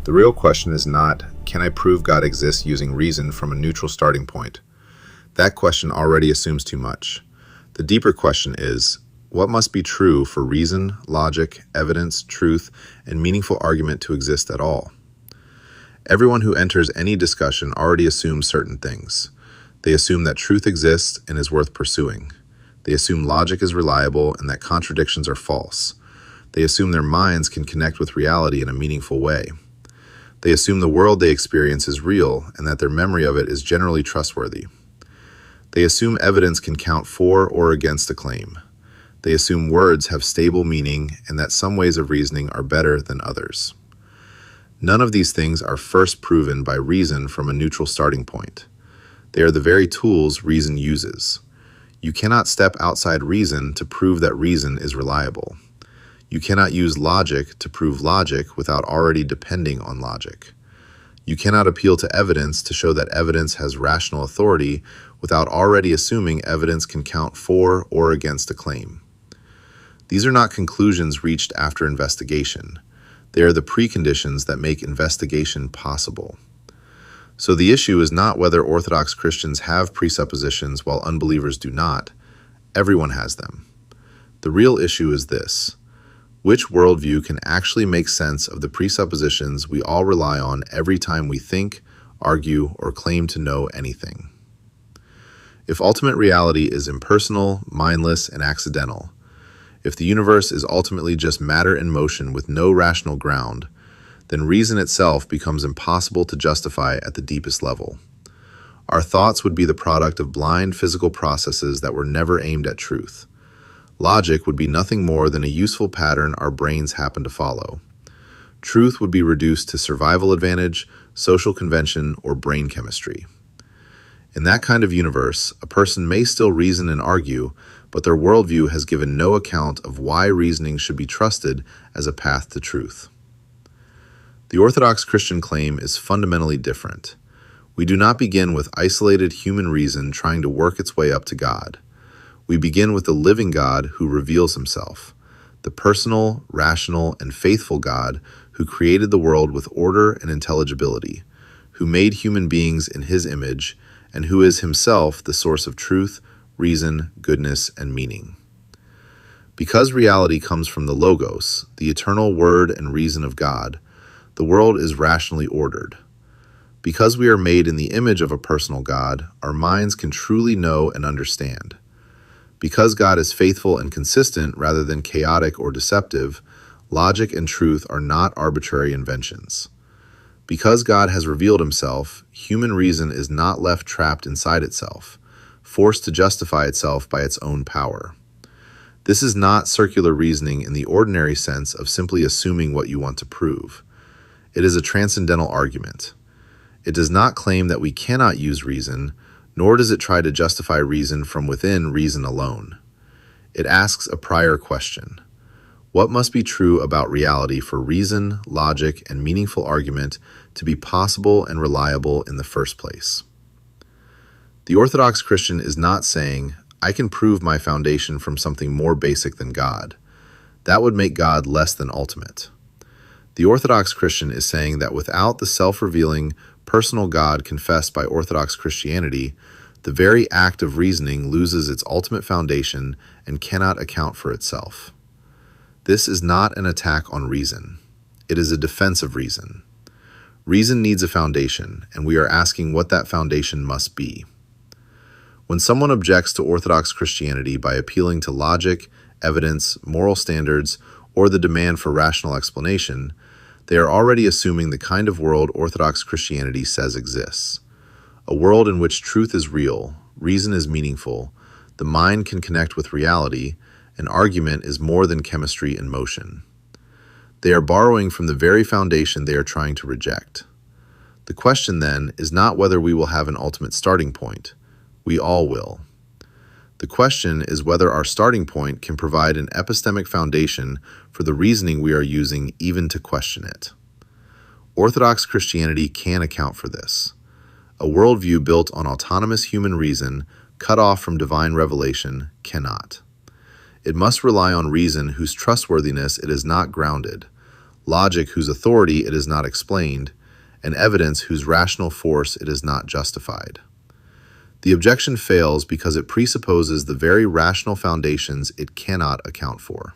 The real question is not, can I prove God exists using reason from a neutral starting point? That question already assumes too much. The deeper question is, what must be true for reason, logic, evidence, truth, and meaningful argument to exist at all? Everyone who enters any discussion already assumes certain things. They assume that truth exists and is worth pursuing. They assume logic is reliable and that contradictions are false. They assume their minds can connect with reality in a meaningful way. They assume the world they experience is real and that their memory of it is generally trustworthy. They assume evidence can count for or against a claim. They assume words have stable meaning and that some ways of reasoning are better than others. None of these things are first proven by reason from a neutral starting point. They are the very tools reason uses. You cannot step outside reason to prove that reason is reliable. You cannot use logic to prove logic without already depending on logic. You cannot appeal to evidence to show that evidence has rational authority without already assuming evidence can count for or against a claim. These are not conclusions reached after investigation. They are the preconditions that make investigation possible. So the issue is not whether Orthodox Christians have presuppositions while unbelievers do not. Everyone has them. The real issue is this: which worldview can actually make sense of the presuppositions we all rely on every time we think, argue, or claim to know anything? If ultimate reality is impersonal, mindless, and accidental, if the universe is ultimately just matter in motion with no rational ground, then reason itself becomes impossible to justify at the deepest level. Our thoughts would be the product of blind physical processes that were never aimed at truth. Logic would be nothing more than a useful pattern our brains happen to follow. Truth would be reduced to survival advantage, social convention, or brain chemistry. In that kind of universe, a person may still reason and argue, but their worldview has given no account of why reasoning should be trusted as a path to truth. The Orthodox Christian claim is fundamentally different. We do not begin with isolated human reason trying to work its way up to God. We begin with the living God who reveals himself, the personal, rational, and faithful God who created the world with order and intelligibility, who made human beings in his image, and who is himself the source of truth, reason, goodness, and meaning. Because reality comes from the Logos, the eternal word and reason of God, the world is rationally ordered. Because we are made in the image of a personal God, our minds can truly know and understand. Because God is faithful and consistent rather than chaotic or deceptive, logic and truth are not arbitrary inventions. Because God has revealed himself, human reason is not left trapped inside itself, forced to justify itself by its own power. This is not circular reasoning in the ordinary sense of simply assuming what you want to prove. It is a transcendental argument. It does not claim that we cannot use reason, nor does it try to justify reason from within reason alone. It asks a prior question. What must be true about reality for reason, logic, and meaningful argument to be possible and reliable in the first place? The Orthodox Christian is not saying, I can prove my foundation from something more basic than God. That would make God less than ultimate. The Orthodox Christian is saying that without the self-revealing, personal God confessed by Orthodox Christianity, the very act of reasoning loses its ultimate foundation and cannot account for itself. This is not an attack on reason. It is a defense of reason. Reason needs a foundation, and we are asking what that foundation must be. When someone objects to Orthodox Christianity by appealing to logic, evidence, moral standards, or the demand for rational explanation, they are already assuming the kind of world Orthodox Christianity says exists. A world in which truth is real, reason is meaningful, the mind can connect with reality, and argument is more than chemistry in motion. They are borrowing from the very foundation they are trying to reject. The question, then, is not whether we will have an ultimate starting point. We all will. The question is whether our starting point can provide an epistemic foundation for the reasoning we are using even to question it. Orthodox Christianity can account for this. A worldview built on autonomous human reason, cut off from divine revelation, cannot. It must rely on reason whose trustworthiness it is not grounded. logic whose authority it is not explained, and evidence whose rational force it is not justified. The objection fails because it presupposes the very rational foundations it cannot account for.